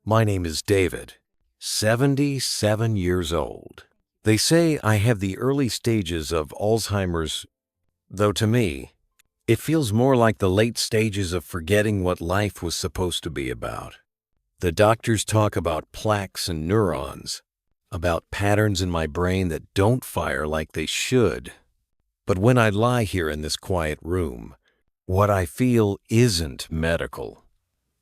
My name is David, 77 years old. They say I have the early stages of Alzheimer's, though to me, it feels more like the late stages of forgetting what life was supposed to be about. The doctors talk about plaques and neurons, about patterns in my brain that don't fire like they should. But when I lie here in this quiet room, what I feel isn't medical.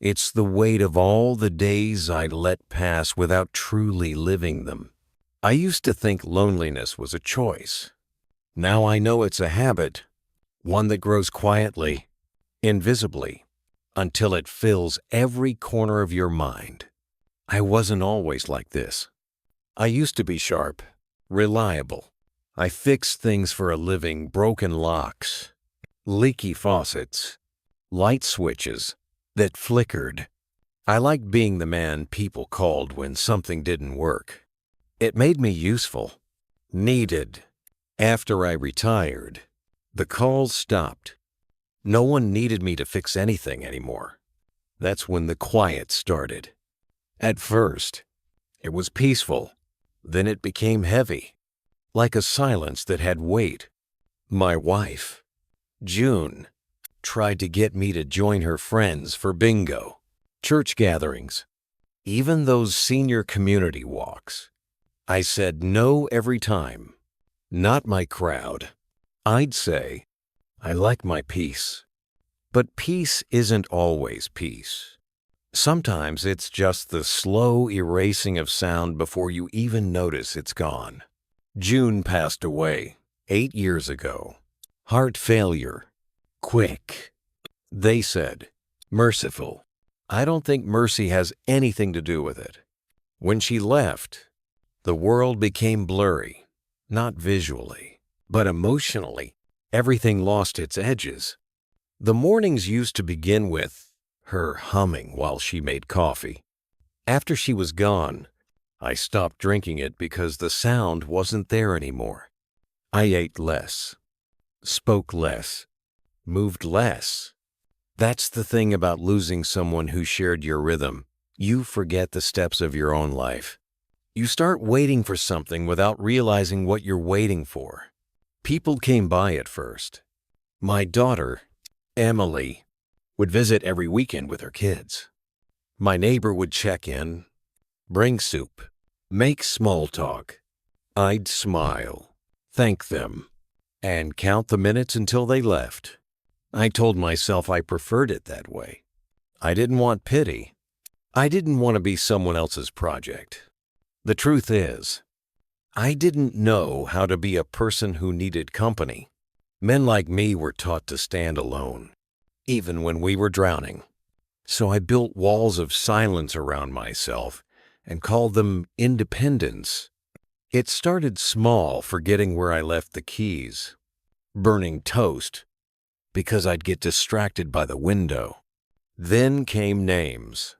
It's the weight of all the days I let pass without truly living them. I used to think loneliness was a choice. Now I know it's a habit, one that grows quietly, invisibly, until it fills every corner of your mind. I wasn't always like this. I used to be sharp, reliable. I fixed things for a living, broken locks, leaky faucets, light switches that flickered. I liked being the man people called when something didn't work. It made me useful, needed. After I retired, the calls stopped. No one needed me to fix anything anymore. That's when the quiet started. At first, it was peaceful. Then it became heavy, like a silence that had weight. My wife, June, tried to get me to join her friends for bingo, church gatherings, even those senior community walks. I said no every time. Not my crowd. I'd say, I like my peace. But peace isn't always peace. Sometimes it's just the slow erasing of sound before you even notice it's gone. June passed away 8 years ago. Heart failure. Quick. They said, merciful. I don't think mercy has anything to do with it. When she left, the world became blurry, not visually, but emotionally. Everything lost its edges. The mornings used to begin with her humming while she made coffee. After she was gone, I stopped drinking it because the sound wasn't there anymore. I ate less, spoke less, moved less. That's the thing about losing someone who shared your rhythm. You forget the steps of your own life. You start waiting for something without realizing what you're waiting for. People came by at first. My daughter, Emily, would visit every weekend with her kids. My neighbor would check in, bring soup, make small talk. I'd smile, thank them, and count the minutes until they left. I told myself I preferred it that way. I didn't want pity. I didn't want to be someone else's project. The truth is, I didn't know how to be a person who needed company. Men like me were taught to stand alone, even when we were drowning. So I built walls of silence around myself and called them independence. It started small, forgetting where I left the keys, burning toast because I'd get distracted by the window. Then came names,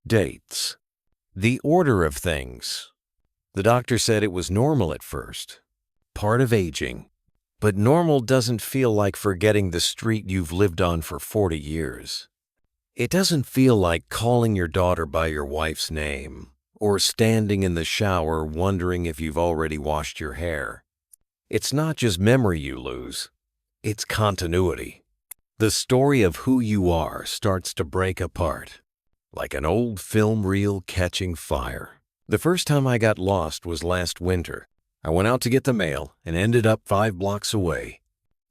dates, the order of things. The doctor said it was normal at first, part of aging, but normal doesn't feel like forgetting the street you've lived on for 40 years. It doesn't feel like calling your daughter by your wife's name or standing in the shower wondering if you've already washed your hair. It's not just memory you lose, it's continuity. The story of who you are starts to break apart, like an old film reel catching fire. The first time I got lost was last winter. I went out to get the mail and ended up 5 blocks away,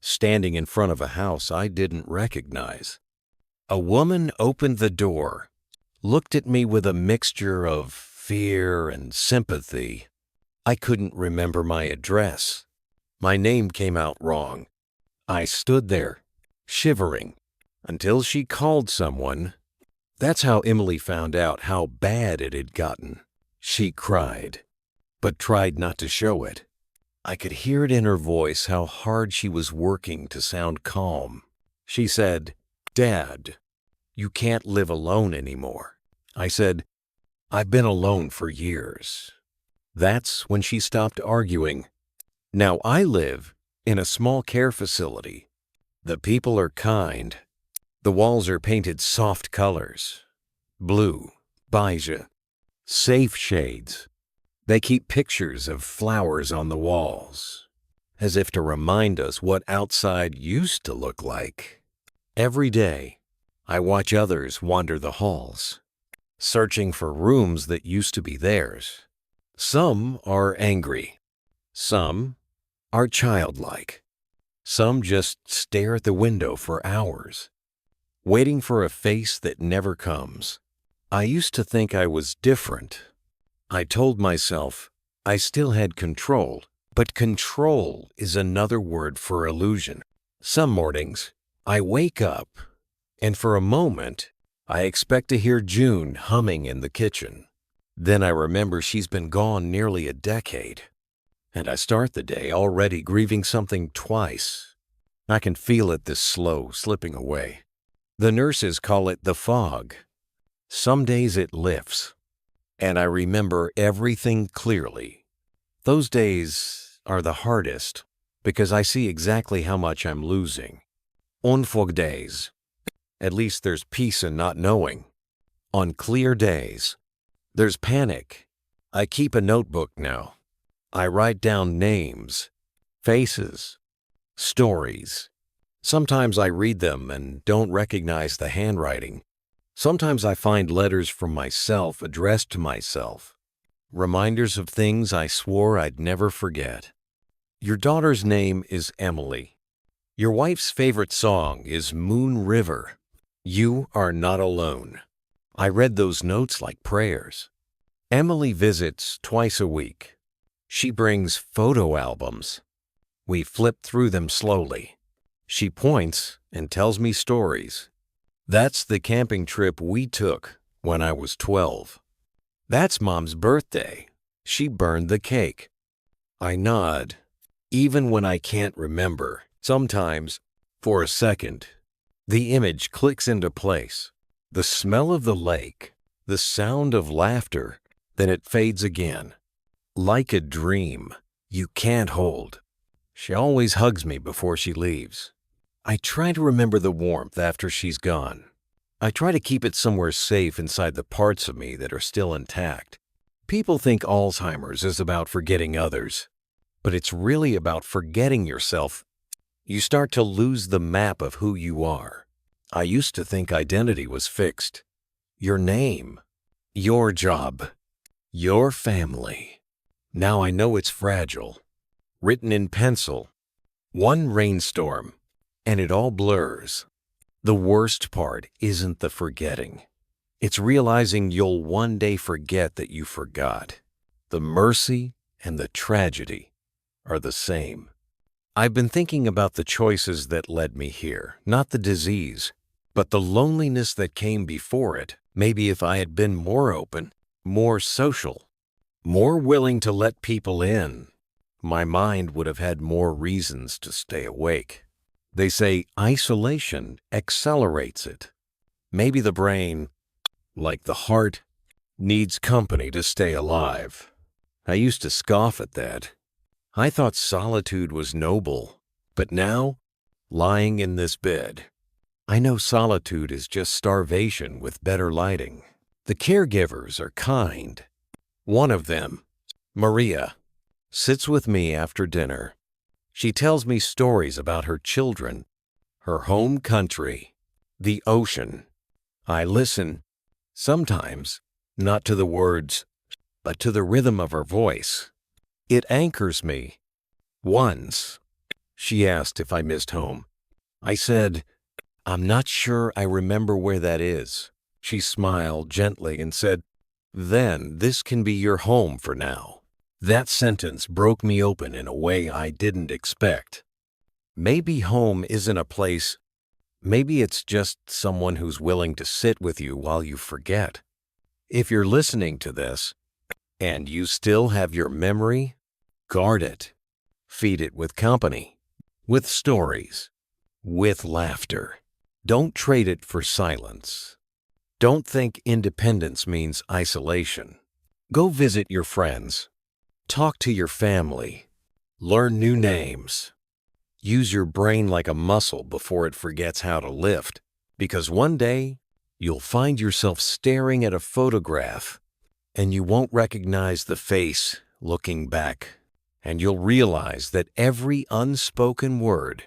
standing in front of a house I didn't recognize. A woman opened the door, looked at me with a mixture of fear and sympathy. I couldn't remember my address. My name came out wrong. I stood there, shivering, until she called someone. That's how Emily found out how bad it had gotten. She cried, but tried not to show it. I could hear it in her voice how hard she was working to sound calm. She said, "Dad, you can't live alone anymore." I said, "I've been alone for years." That's when she stopped arguing. Now I live in a small care facility. The people are kind. The walls are painted soft colors, blue, beige, Safe shades. They keep pictures of flowers on the walls, as if to remind us what outside used to look like. Every day, I watch others wander the halls, searching for rooms that used to be theirs. Some are angry. Some are childlike. Some just stare at the window for hours, waiting for a face that never comes. I used to think I was different. I told myself I still had control, but control is another word for illusion. Some mornings, I wake up, and for a moment, I expect to hear June humming in the kitchen. Then I remember she's been gone nearly a decade, and I start the day already grieving something twice. I can feel it this slow slipping away. The nurses call it the fog. Some days it lifts, and I remember everything clearly. Those days are the hardest because I see exactly how much I'm losing. On fog days, at least there's peace in not knowing. On clear days, there's panic. I keep a notebook now. I write down names, faces, stories. Sometimes I read them and don't recognize the handwriting. Sometimes I find letters from myself addressed to myself, reminders of things I swore I'd never forget. Your daughter's name is Emily. Your wife's favorite song is Moon River. You are not alone. I read those notes like prayers. Emily visits twice a week. She brings photo albums. We flip through them slowly. She points and tells me stories. That's the camping trip we took when I was 12. That's Mom's birthday. She burned the cake. I nod, even when I can't remember. Sometimes, for a second, the image clicks into place. The smell of the lake, the sound of laughter, then it fades again. Like a dream you can't hold. She always hugs me before she leaves. I try to remember the warmth after she's gone. I try to keep it somewhere safe inside the parts of me that are still intact. People think Alzheimer's is about forgetting others, but it's really about forgetting yourself. You start to lose the map of who you are. I used to think identity was fixed. Your name, your job, your family. Now I know it's fragile. Written in pencil. One rainstorm, and it all blurs. The worst part isn't the forgetting. It's realizing you'll one day forget that you forgot. The mercy and the tragedy are the same. I've been thinking about the choices that led me here, not the disease, but the loneliness that came before it. Maybe if I had been more open, more social, more willing to let people in, my mind would have had more reasons to stay awake. They say isolation accelerates it. Maybe the brain, like the heart, needs company to stay alive. I used to scoff at that. I thought solitude was noble, but now, lying in this bed, I know solitude is just starvation with better lighting. The caregivers are kind. One of them, Maria, sits with me after dinner. She tells me stories about her children, her home country, the ocean. I listen, sometimes, not to the words, but to the rhythm of her voice. It anchors me. Once, she asked if I missed home. I said, I'm not sure I remember where that is. She smiled gently and said, then this can be your home for now. That sentence broke me open in a way I didn't expect. Maybe home isn't a place. Maybe it's just someone who's willing to sit with you while you forget. If you're listening to this, and you still have your memory, guard it. Feed it with company, with stories, with laughter. Don't trade it for silence. Don't think independence means isolation. Go visit your friends. Talk to your family. Learn new names. Use your brain like a muscle before it forgets how to lift, because one day you'll find yourself staring at a photograph And you won't recognize the face looking back. And you'll realize that every unspoken word,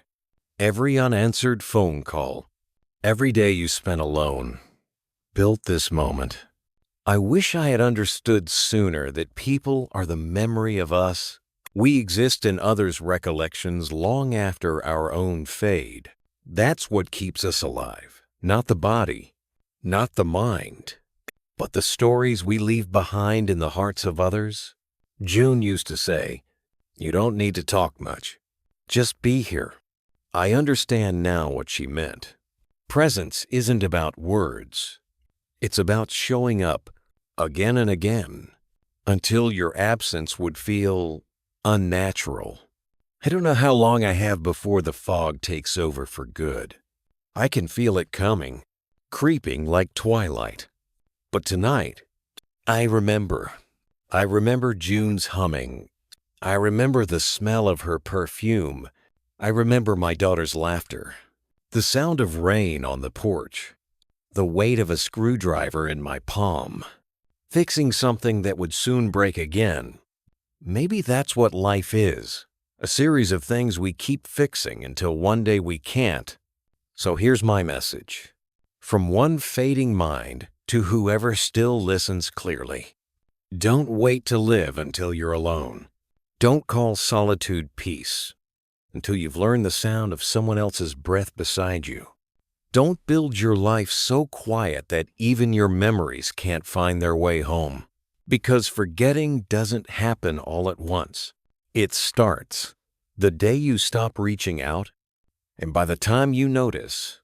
every unanswered phone call, every day you spent alone, built this moment. I wish I had understood sooner that people are the memory of us. We exist in others' recollections long after our own fade. That's what keeps us alive. Not the body, not the mind, but the stories we leave behind in the hearts of others. June used to say, "You don't need to talk much. Just be here." I understand now what she meant. Presence isn't about words. It's about showing up again and again until your absence would feel unnatural. I don't know how long I have before the fog takes over for good. I can feel it coming, creeping like twilight. But tonight, I remember. I remember June's humming. I remember the smell of her perfume. I remember my daughter's laughter. The sound of rain on the porch. The weight of a screwdriver in my palm. Fixing something that would soon break again. Maybe that's what life is. A series of things we keep fixing until one day we can't. So here's my message. From one fading mind to whoever still listens clearly. Don't wait to live until you're alone. Don't call solitude peace until you've learned the sound of someone else's breath beside you. Don't build your life so quiet that even your memories can't find their way home. Because forgetting doesn't happen all at once. It starts the day you stop reaching out, and by the time you notice,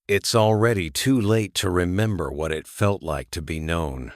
it's already too late to remember what it felt like to be known.